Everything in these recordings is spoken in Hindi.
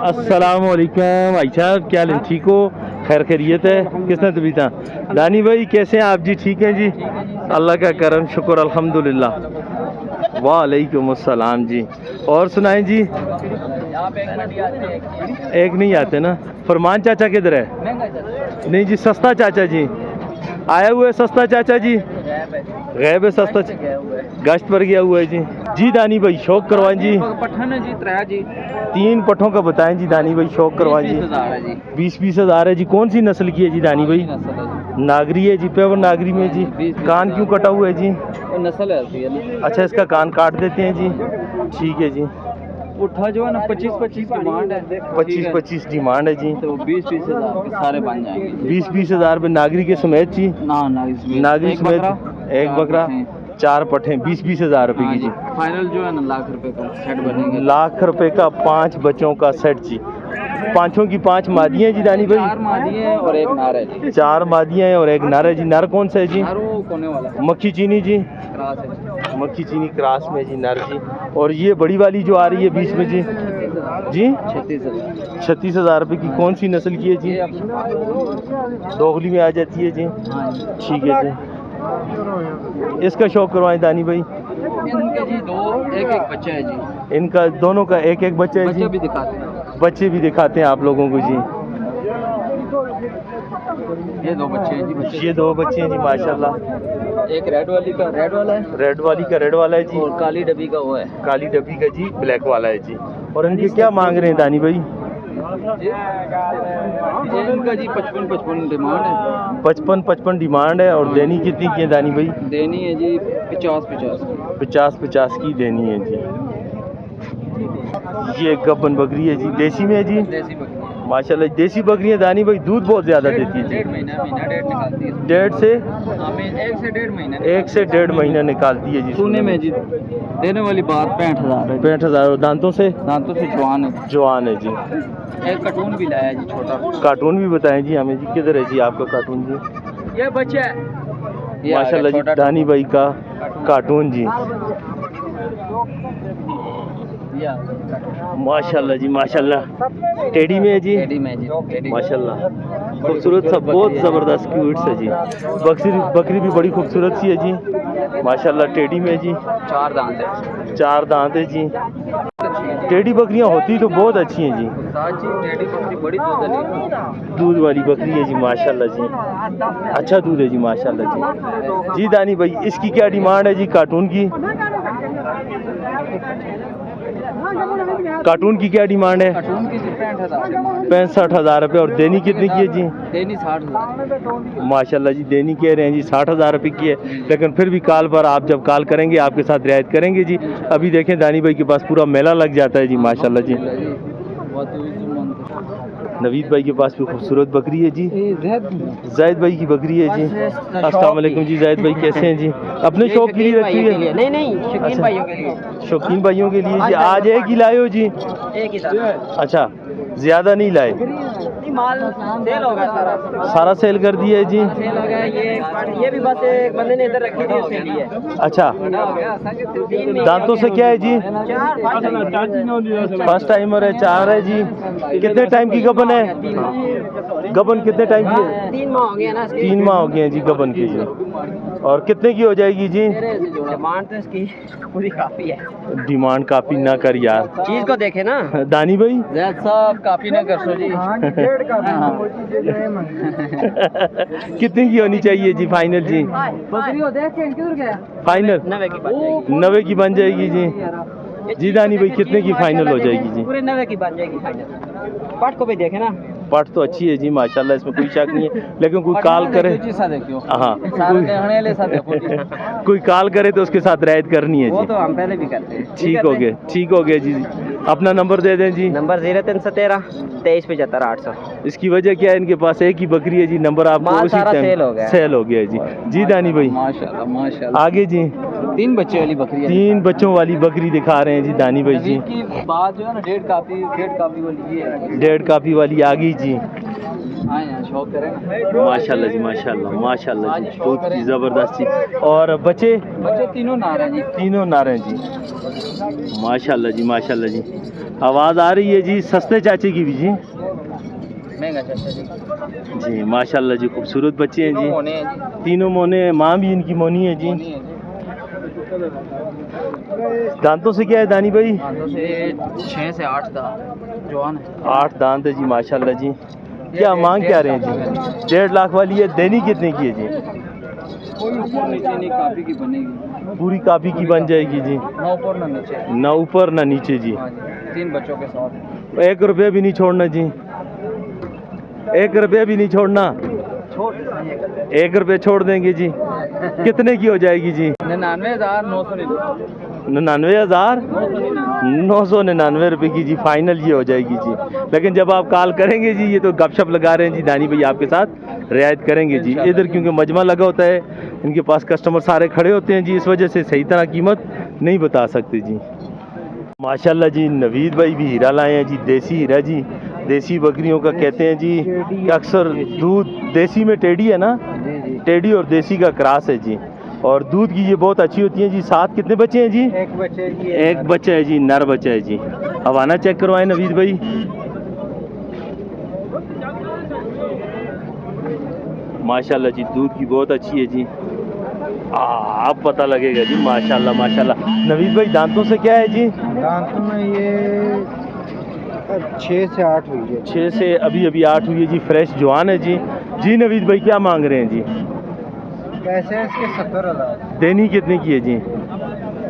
अस्सलाम वालेकुम भाई साहब, क्या हाल है? ठीक हो? खैर खैरियत है? किसने तबीता? दानी भाई कैसे हैं आप जी? ठीक हैं जी, अल्लाह का करम शुक्र अल्हम्दुलिल्लाह। वालेकुम अस्सलाम जी। और सुनाएं जी। एक नहीं आते ना। फरमान चाचा किधर है? नहीं जी, सस्ता चाचा जी आया हुआ है। सस्ता चाचा जी गैब है। सस्ता गश्त पर गया हुआ है जी। जी दानी भाई शौक करवाएं जी। पठन है जी, त्रै जी। 3 पठों का बताएं जी दानी भाई, शौक करवाएं जी। 20-20 हज़ार है जी। कौन सी नस्ल की है जी दानी भाई? नागरी है जी, प्योर नागरी में जी। कान क्यों कटा हुआ है जी? नस्ल है। अच्छा, इसका कान काट देते हैं जी। ठीक है जी। उठा जो है ना 25-25 डिमांड है। 25-25 डिमांड है जी। तो 20-20 हज़ार के सारे बन जाएंगे। 20-20 हज़ार में नागरी के समेत जी। नागरी समेत एक बकरा 4 पठे 20-20 हज़ार रुपए की जी। फाइनल जो है ना लाख रुपए का सेट बनेगा। लाख रुपए का 5 बच्चों का सेट जी। पांचों की 5 मादियाँ जी दानी भाई? 4 मादियाँ हैं और एक नर है जी। 4 मादियाँ हैं और एक नर है जी। नर कौन सा है जी? नर वो कोने वाला है। मक्खी चीनी जी। क्रॉस है। मक्खी चीनी क्रॉस में जी नर जी। और ये बड़ी वाली जो आ रही है बीच में जी? जी 36 हज़ार रुपये की। कौन सी नस्ल की है जी? दोगली में आ जाती है जी। ठीक है जी। इसका शौक करवाएं दानी भाई। इनके जी एक बच्चा है जी। इनका दोनों का एक बच्चा है जी। बच्चे भी दिखाते हैं। बच्चे भी दिखाते हैं आप लोगों को जी। ये 2 बच्चे हैं जी। ये 2 बच्चे हैं जी माशाल्लाह। एक रेड वाली का रेड वाला है। रेड वाली का रेड वाला है जी। और काली डब्बी का वो है। काली डब्बी का जी ब्लैक वाला है जी। और इनके क्या मांग रहे हैं दानी भाई? इनका जी 55-55 डिमांड है। 55-55 डिमांड है। और देनी कितनी की है दानी भाई? देनी है जी 50-50 50-50 की देनी है जी। ये गब्बन बकरी है जी, देसी में है जी। देसी बकरी माशाल्लाह देसी बकरियां दानी भाई दूध बहुत ज़्यादा देती है जी। 1.5 महीना निकालती है। 1.5 से 1 से 1.5 महीना निकालती है जी। सुने में जी देने वाली बात 65,000 है। 65,000। और दांतों से जवान है। जवान है जी। एक कार्टून भी लाया जी छोटा। कार्टून भी बताएं जी हमें जी। किधर है जी आपका कार्टून जी? ये बच्चा है माशाल्लाह जी दानी भाई का कार्टून जी। माशाल्लाह जी माशाल्लाह। टेडी में है जी। माशाल्लाह खूबसूरत सा बहुत ज़बरदस्त क्यूट है जी। बकरी भी बड़ी खूबसूरत सी है जी माशाल्लाह। टेडी में जी। 4 दांत है। 4 दांत है जी। टेडी बकरियां होती तो बहुत अच्छी हैं जी। टेडी बकरी बड़ी दूध वाली बकरी है जी माशाल्लाह जी। अच्छा दूध है जी माशाल्लाह जी। जी दानी भाई इसकी क्या डिमांड है जी कार्टून की? कार्टून की क्या डिमांड है? कार्टून की 65,000 रुपये। और देनी कितनी की है जी? देनी 60,000 माशाल्लाह जी। देनी कह रहे हैं जी 60,000 रुपये की है। लेकिन फिर भी कॉल पर आप जब कॉल करेंगे आपके साथ रियायत करेंगे जी। अभी देखें दानी भाई के पास पूरा मेला लग जाता है जी माशाल्लाह जी। नवीद भाई के पास भी खूबसूरत बकरी है जी। जायद भाई की बकरी है जी। अस्सलाम वालेकुम जी। जायद भाई कैसे हैं जी? अपने शौक के लिए रखी है? नहीं शौकीन भाइयों के लिए। शौकीन भाइयों के लिए जी। आज एक ही लाए हो जी? एक ही था। अच्छा ज़्यादा नहीं लाए? माल सेल हो गया सारा सेल कर दिया है जी। सेल हो गया। ये भी बस एक बंदे ने इधर रखी थी उसके लिए। अच्छा दांतों से क्या है जी? फर्स्ट टाइमर है। 4 है जी। कितने टाइम की गबन है? गबन कितने टाइम की है? 3 माह हो गया ना। 3 माह हो गए हैं जी गबन की जी। और कितने की हो जाएगी जी? डिमांड तो इसकी पूरी काफी है। डिमांड काफी ना कर यार, चीज को देखे ना दानी भाई। जैद साहब काफी ना कर सो जी। कितने की होनी चाहिए जी फाइनल जी? फाइनल 90 की बन जाएगी जी। जी दानी भाई कितने की फाइनल हो जाएगी जी? पूरे 90 की बन जाएगी फाइनल। पट को भी देखे ना। पट तो अच्छी है जी माशाल्लाह, इसमें कोई शक नहीं है। लेकिन कोई कॉल करे, हाँ कोई कॉल करे तो उसके साथ रायत करनी है वो जी। तो हम पहले भी करते हैं। ठीक हो गया जी। अपना नंबर दे दें जी। नंबर 0313 2375 800। इसकी वजह क्या है? इनके पास एक ही बकरी है जी। नंबर आपको उसी टाइम सेल हो गया जी। जी दानी भाई माशाल्लाह माशाल्लाह। आगे जी 3 बच्चे वाली बकरी है। 3 बच्चों वाली बकरी दिखा रहे हैं जी दानी भाई जी। की बात जो है ना 1.5 कापी वाली है। 1.5 कापी वाली आ गई जी। हाँ शौक करें। माशाल्लाह जी, माशाल्लाह जी, दूध की ज़बरदस्त जी। और बच्चे बच्चे तीनों नार हैं जी। तीनों नारे जी, माशाल्लाह जी, माशाल्लाह जी। आवाज़ आ रही है जी सस्ते चाचे की भी जी। महंगा चाचा जी। जी माशाल्लाह जी, खूबसूरत बच्चे हैं जी, मोने हैं जी। तीनों मोने, माँ भी इनकी मोनी है जी। मोनी है जी। दांतों से क्या है दानी भाई? हाथों से 6 से 8 दांत जवान है। 8 दांत है जी, माशाल्लाह जी। क्या मांग क्या रहे हैं जी? 1.5 लाख वाली है, देनी कितने की है जी? कोई ऊपर नीचे नहीं, काफी की बनेगी। पूरी कापी की बन जाएगी जी, ना ऊपर ना नीचे। ना ऊपर ना नीचे जी। हाँ जी, 3 बच्चों के साथ। 1 रुपया भी नहीं छोड़ना जी, 1 रुपया भी नहीं छोड़ना। छोड़ 1 रुपये छोड़ देंगे जी। कितने की हो जाएगी जी? 99,999। 99,999 रुपये की जी, फाइनल ये हो जाएगी जी। लेकिन जब आप कॉल करेंगे जी, ये तो गपशप लगा रहे हैं जी, दानी भाई आपके साथ रियायत करेंगे जी। इधर क्योंकि मजमा लगा होता है, इनके पास कस्टमर सारे खड़े होते हैं जी, इस वजह से सही तरह कीमत नहीं बता सकते जी। माशाल्लाह जी, नवीद भाई भी हीरा लाए हैं जी, देसी हीरा जी। देसी बकरियों का कहते हैं जी कि अक्सर दूध देसी में टेढ़ी है ना, टेढ़ी और देसी का क्रॉस है जी। और दूध की ये बहुत अच्छी होती है जी। साथ कितने बच्चे हैं जी? एक बच्चे जी। एक बच्चा है जी, नर बच्चा है जी। अब आना चेक करवाएं नवीद भाई। माशाल्लाह जी, दूध की बहुत अच्छी है जी। आप पता लगेगा जी, माशाल्लाह माशाल्लाह। नवीद भाई दांतों से क्या है जी? दांतों में ये 6 से 8 हुई है। 6 से अभी अभी 8 हुई है जी, फ्रेश जवान है जी। जी नवीद भाई क्या मांग रहे हैं जी? पैसे इसके 70,000। देनी कितने की है जी?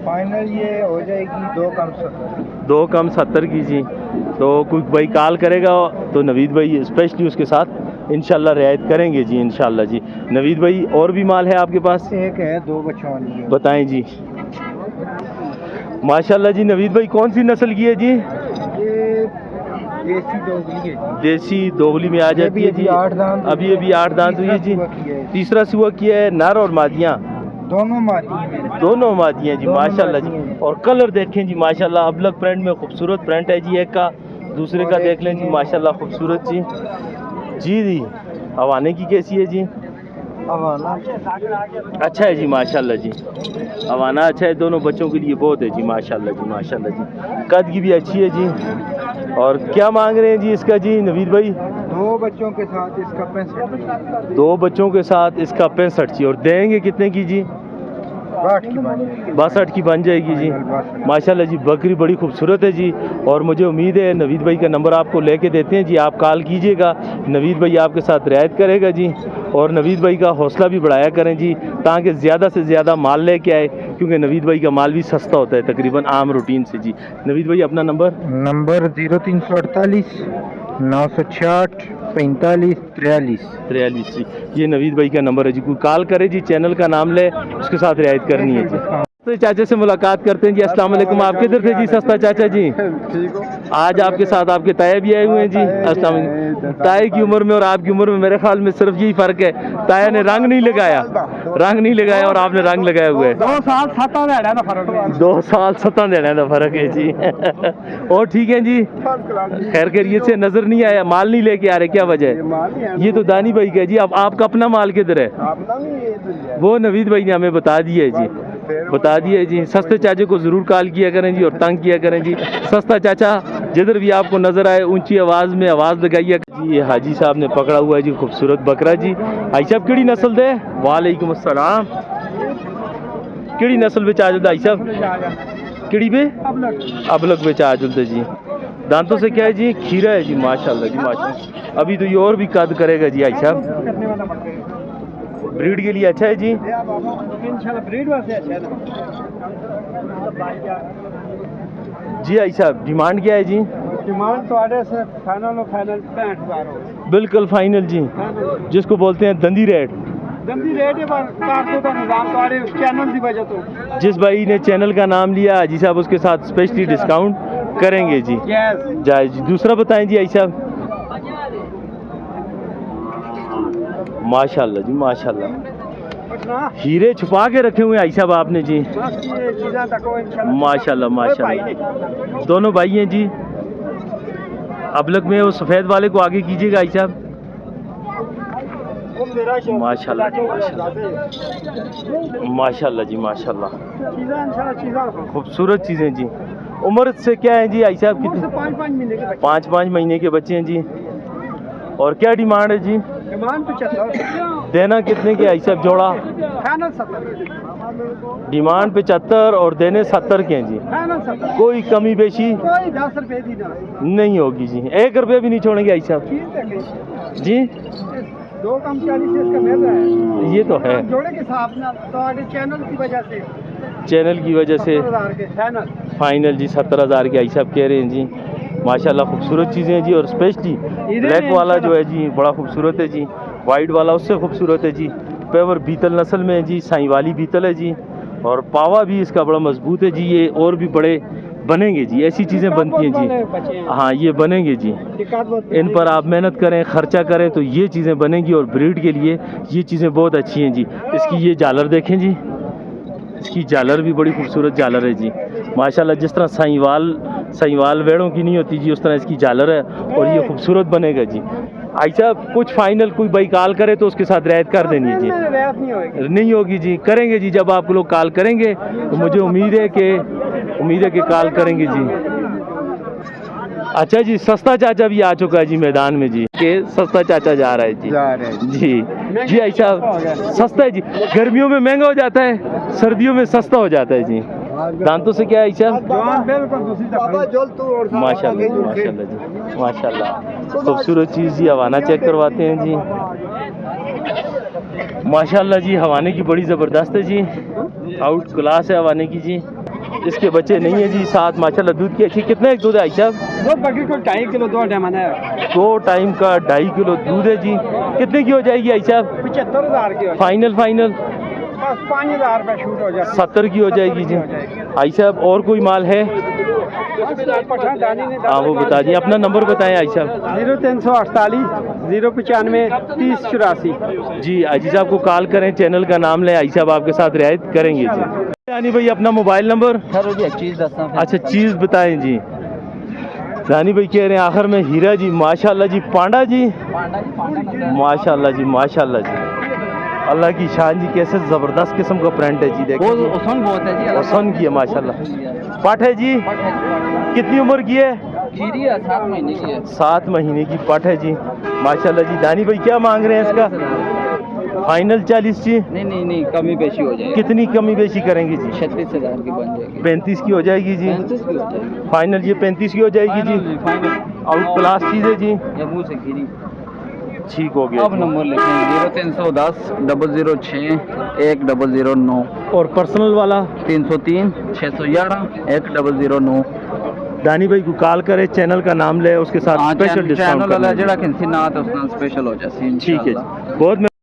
फाइनल ये हो जाएगी 2 कम 70। 2 कम 70 की जी। तो कोई भाई कॉल करेगा तो नवीद भाई स्पेशली उसके साथ इंशाल्लाह रियायत करेंगे जी, इंशाल्लाह जी। नवीद भाई और भी माल है आपके पास? एक है 2 बच्चों वाली है। बताएं जी। माशाल्लाह जी, नवीद भाई कौन सी नस्ल की है जी? ये देसी दोगली है। देसी दोगली में आ जाती है जी। 8 दांत। अभी अभी 8 दांत हुई है जी। तीसरा सुआ किया है, नर और मादियाँ दोनों मादी हैं। दोनों मादियाँ जी, दोनों माशाल्लाह जी। मादियाँ हैं। और कलर देखें जी, माशाल्लाह अबलग प्रिंट में खूबसूरत प्रिंट है जी। एक का दूसरे का देख लें जी, माशाल्लाह खूबसूरत जी। जी जी, हवाने की कैसी है जी? हवाना अच्छा है जी, माशाल्लाह जी। हवाना अच्छा है, दोनों बच्चों के लिए बहुत है जी, माशाल्लाह जी, माशाल्लाह जी। कद की भी अच्छी है जी। और क्या मांग रहे हैं जी इसका जी नवीद भाई? 2 बच्चों के साथ इसका 65। 2 बच्चों के साथ इसका 65 जी। और देंगे कितने की जी? 62 की बन जाएगी। 62 की बन जाएगी जी। माशाल्लाह जी, बकरी बड़ी खूबसूरत है जी। और मुझे उम्मीद है नवीद भाई का नंबर आपको लेके देते हैं जी, आप कॉल कीजिएगा, नवीद भाई आपके साथ रियायत करेगा जी। और नवीद भाई का हौसला भी बढ़ाया करें जी, ताकि ज़्यादा से ज़्यादा माल लेके आए, क्योंकि नवीद भाई का माल भी सस्ता होता है तकरीबन आम रूटीन से जी। नवीद भाई अपना नंबर 0348 966 45 43। 43 जी, ये नवीद भाई का नंबर है जी। कोई कॉल करे जी, चैनल का नाम ले, उसके साथ रियायत करनी है जी। तो चाचा से मुलाकात करते हैं जी। अस्सलाम वालेकुम। आप किधर थे जी सस्ता चाचा जी? ठीक हो? आज आपके साथ आपके ताया भी आए हुए हैं जी। अस्सलाम वालेकुम। ताया की उम्र में और आपकी उम्र में मेरे ख्याल में सिर्फ यही फ़र्क है, ताया ने रंग नहीं लगाया, और आपने रंग लगाया हुआ है। 2 साल 7 दिहाड़ियां दा फर्क है। 2 साल 7 दिहाड़ियां का फ़र्क है जी। और ठीक है जी, खैर खैरियत से? नज़र नहीं आया, माल नहीं लेके आ रहे, क्या वजह है? ये तो दानी भाई का है जी। अब आपका अपना माल किधर है? वो नवीद भाई ने हमें बता दिया है जी, बता दिया है जी। सस्ते चाचे को ज़रूर कॉल किया करें जी और तंग किया करें जी। सस्ता चाचा जिधर भी आपको नज़र आए ऊंची आवाज़ में आवाज़ लगाइए जी। ये हाजी साहब ने पकड़ा हुआ है जी खूबसूरत बकरा जी। हाई साहब केड़ी नस्ल दे? वालेकुम अस्सलाम। केड़ी नस्ल बेच आजुल हाई साहब? केड़ी बे? अबलग बेच आजुल जी। दांतों से क्या है जी? खीरा है जी, माशाल्लाह जी, माशाल्लाह। अभी तो ये और भी कद करेगा जी हाई साहब। ब्रीड के लिए अच्छा है जी। ब्रीड वास्ते अच्छा है जी हाई साहब, डिमांड क्या है जी? डिमांड तो आड़े से फाइनल 65,000 हो। बिल्कुल फाइनल जी, जिसको बोलते हैं दंदी रेट। गंदी रेट है, पर कारकों का निजाम तो आड़े चैनल की वजह तो। जिस भाई ने चैनल का नाम लिया हाजी साहब उसके साथ स्पेशली डिस्काउंट करेंगे जी। जायज़ जी। दूसरा बताएं जी हाई साहब। माशाल्लाह जी, माशाल्लाह। हीरे छुपा के रखे हुए हैं हाई साहब आपने जी। माशाल्लाह माशाल्लाह। दोनों भाई हैं जी। अबलग में वो सफ़ेद वाले को आगे कीजिएगा हाई साहब। माशाल्लाह जी माशाल्लाह जी माशाल्लाह, खूबसूरत चीज़ें जी। उम्र से क्या है जी आई साहब कितनी? 5-5 महीने के बच्चे हैं जी। और क्या डिमांड है जी? देना कितने के आई साहब जोड़ा? डिमांड 75 और देने 70 के हैं जी। कोई कमी बेशी नहीं होगी जी, 1 रुपया भी नहीं छोड़ेंगे आई साहब जी। 2 कम 40 से इसका मिल रहा है। ये तो है, जोड़े के हिसाब से तो चैनल की वजह से फाइनल जी 70,000 के आई साहब कह रहे हैं जी। माशाल्लाह खूबसूरत चीज़ें हैं जी। और स्पेशली ब्लैक वाला जो है जी बड़ा खूबसूरत है जी, वाइट वाला उससे खूबसूरत है जी। पेवर बीतल नस्ल में है जी, साई वाली बीतल है जी। और पावा भी इसका बड़ा मजबूत है जी। ये और भी बड़े बनेंगे जी, ऐसी चीज़ें बनती हैं जी। हाँ ये बनेंगे जी, इन पर आप मेहनत करें, ख़र्चा करें तो ये चीज़ें बनेंगी। और ब्रीड के लिए ये चीज़ें बहुत अच्छी हैं जी। इसकी ये झालर देखें जी, इसकी झालर भी बड़ी खूबसूरत झालर है जी माशाल्लाह। जिस तरह साईवाल वेड़ों की नहीं होती जी, उस तरह इसकी झालर है और ये खूबसूरत बनेगा जी। आई साहब कुछ फाइनल कोई भाई कॉल करे तो उसके साथ रियायत कर देनी है जी। नहीं होगी जी, करेंगे जी। जब आप लोग कॉल करेंगे तो मुझे उम्मीद है कि कॉल करेंगे जी। अच्छा जी, सस्ता चाचा भी आ चुका है जी मैदान में जी, के सस्ता चाचा जा रहा है जी जी आई साहब। सस्ता है जी, गर्मियों में महंगा हो जाता है, सर्दियों में सस्ता हो जाता है जी। दांतों से क्या है आई साहब? माशाल्लाह माशाल्लाह जी माशाल्लाह, खूबसूरत चीज़ जी। हवाना चेक करवाते हैं जी। माशाल्लाह जी, हवाने की बड़ी ज़बरदस्त है जी, आउट क्लास है हवाने की जी। इसके बच्चे नहीं है जी, साथ माशाल्लाह दूध की अच्छी। कितना एक दूध है आई साहब? 2 बकरी को 2.5 किलो 2 टाइम है। 2 टाइम का 2.5 किलो दूध है जी। कितने की हो जाएगी आई साहब? 75,000 की। फाइनल 5,000 रुपये शूट हो जाए, 70 की हो जाएगी जी आई साहब। और कोई माल है? हाँ वो बता दिए, अपना नंबर बताएं आई साहब। 0348 095 30 84 जी। आजी साहब को कॉल करें, चैनल का नाम लें, आई साहब आपके साथ रियायत करेंगे जी। यानी भाई अपना मोबाइल नंबर? अच्छा चीज़ बताएं जी। रानी भाई कह रहे हैं आखिर में हीरा जी माशाल्लाह जी। पांडा जी माशाल्लाह जी माशाल्लाह जी, अल्लाह की शान जी। कैसे ज़बरदस्त किस्म का प्रिंट है जी, देखिए बहुत है जी, ओसन की है माशाल्लाह। पाठ है जी, कितनी उम्र की है? 7 महीने की है। 7 महीने की पाठ है जी माशाल्लाह जी। दानी भाई क्या मांग रहे हैं इसका? फाइनल 40 जी? नहीं कमी बेशी हो जाएगी। कितनी कमी बेशी करेंगे जी? 36,000 की बन जाएगी। 35 की हो जाएगी जी। 35 की हो जाएगी फाइनल ये 35 की हो जाएगी जी। आउट क्लास चीज़ है जी, या मुँह से खीरी। ठीक हो गया। अब नंबर लिखें 0310 006 1009 और पर्सनल वाला 303 611 1009। दानी भाई को कॉल करे, चैनल का नाम ले, उसके साथ स्पेशल डिस्काउंट चैनल वाला जड़ा किसी ना तो उसका स्पेशल हो जाए। ठीक है जी, बहुत